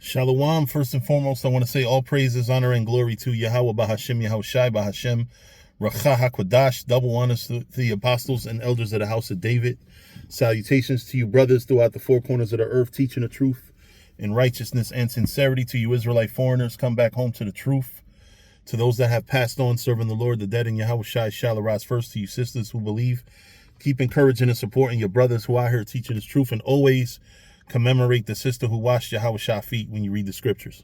Shalom. First and foremost, I want to say all praises, honor, and glory to Yahweh Bahashem, Yahushai Bahashem, Racha HaKodash. Double honors to the apostles and elders of the house of David. Salutations to you brothers throughout the four corners of the earth, teaching the truth in righteousness and sincerity. To you Israelite foreigners, come back home to the truth. To those that have passed on, serving the Lord, the dead, and Yahushai Shalaraz. First, to you sisters who believe, keep encouraging and supporting your brothers who are here teaching this truth, and always commemorate the sister who washed Yahushua feet when you read the scriptures.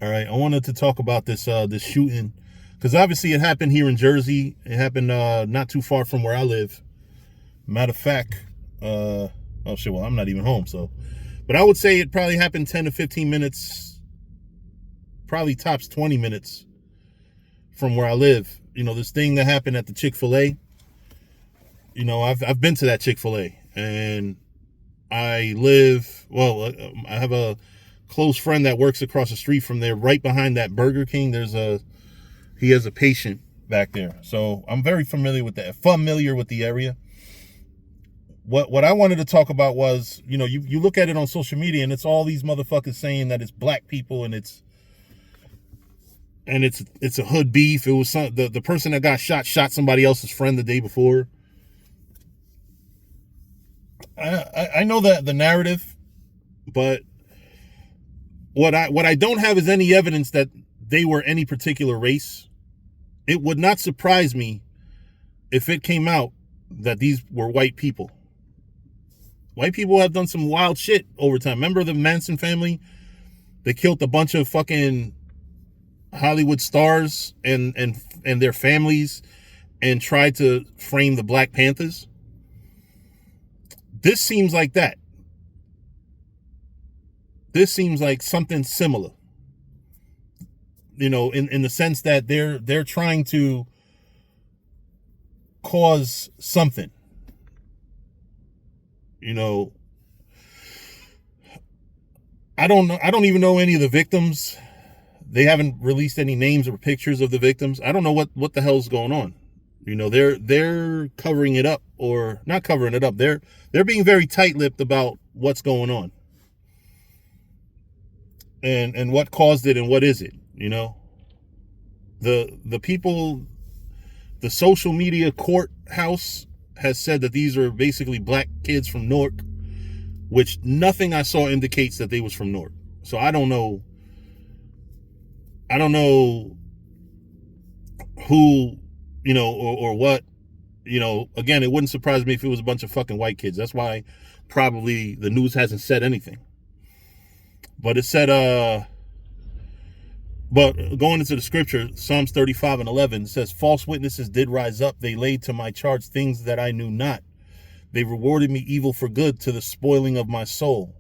All right, I wanted to talk about this shooting, because obviously it happened here in Jersey. It happened not too far from where I live. Matter of fact, oh shit, well, I'm not even home, so. But I would say it probably happened 10 to 15 minutes, probably tops 20 minutes from where I live. You know, this thing that happened at the Chik Fila. You know, I've been to that Chik Fila, and I have a close friend that works across the street from there, right behind that Burger King. He has a patient back there. So I'm very familiar with the area. What I wanted to talk about was, you know, you look at it on social media and it's all these motherfuckers saying that it's black people and it's a hood beef. It was the person that got shot somebody else's friend the day before. I know that the narrative, but what I don't have is any evidence that they were any particular race. It would not surprise me if it came out that these were white people. White people have done some wild shit over time. Remember the Manson family? They killed a bunch of fucking Hollywood stars and their families and tried to frame the Black Panthers. This seems like that. This seems like something similar. You know, in the sense that they're trying to cause something. You know, I don't even know any of the victims. They haven't released any names or pictures of the victims. I don't know what the hell's going on. You know, they're covering it up, or not covering it up. They're being very tight-lipped about what's going on. And what caused it and what is it, you know? The people, the social media courthouse has said that these are basically black kids from Newark, which nothing I saw indicates that they was from Newark. So I don't know who, you know, or what, you know. Again, it wouldn't surprise me if it was a bunch of fucking white kids. That's why probably the news hasn't said anything. But it said, but going into the scripture, Psalms 35:11 says, false witnesses did rise up. They laid to my charge things that I knew not. They rewarded me evil for good, to the spoiling of my soul.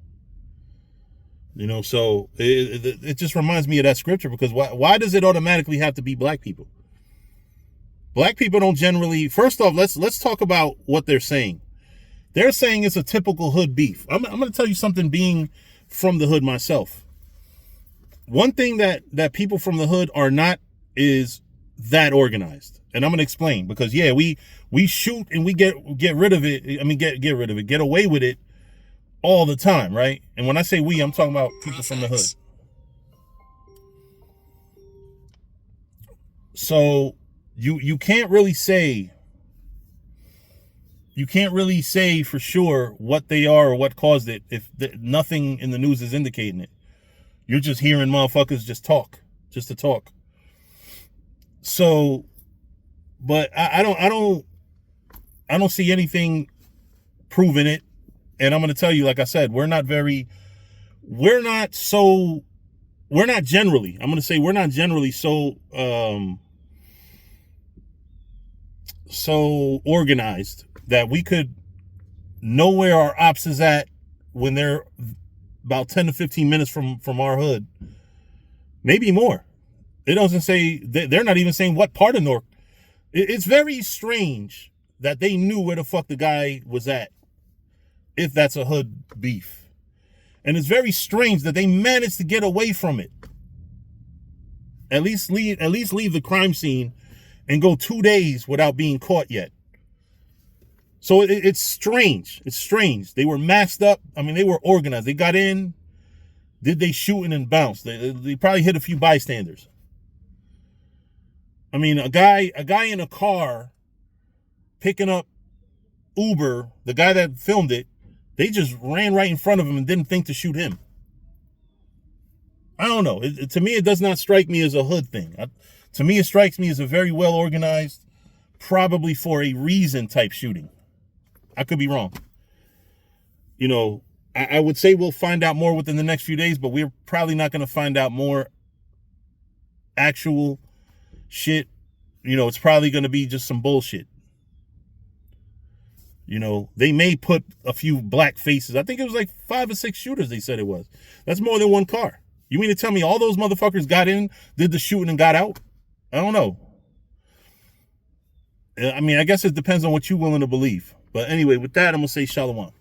You know, so it just reminds me of that scripture, because why does it automatically have to be black people? Black people don't generally. First off, let's talk about what they're saying. They're saying it's a typical hood beef. I'm going to tell you something, being from the hood myself. One thing that people from the hood are not is that organized. And I'm going to explain, because yeah, we shoot and we get rid of it. I mean, get rid of it, get away with it all the time, right? And when I say we, I'm talking about people from the hood. So you can't really say for sure what they are or what caused it if nothing in the news is indicating it. You're just hearing motherfuckers just to talk. So, but I don't see anything proving it. And I'm going to tell you, like I said, we're not generally so organized that we could know where our ops is at when they're about 10 to 15 minutes from our hood. Maybe more. It doesn't say, they're not even saying what part of Newark. It's very strange that they knew where the fuck the guy was at, if that's a hood beef. And it's very strange that they managed to get away from it. At least leave the crime scene and go 2 days without being caught yet. So it's strange. It's strange. They were masked up. I mean, they were organized. They got in. Did they shooting and bounce? They probably hit a few bystanders. I mean, a guy in a car picking up Uber, the guy that filmed it, they just ran right in front of him and didn't think to shoot him. I don't know. To me, it does not strike me as a hood thing. To me, it strikes me as a very well organized, probably for a reason type shooting. I could be wrong. You know, I would say we'll find out more within the next few days, but we're probably not going to find out more actual shit. You know, it's probably going to be just some bullshit. You know, they may put a few black faces. I think it was like 5 or 6 shooters they said it was. That's more than one car. You mean to tell me all those motherfuckers got in, did the shooting, and got out? I don't know. I mean, I guess it depends on what you're willing to believe. But anyway, with that, I'm going to say shalom.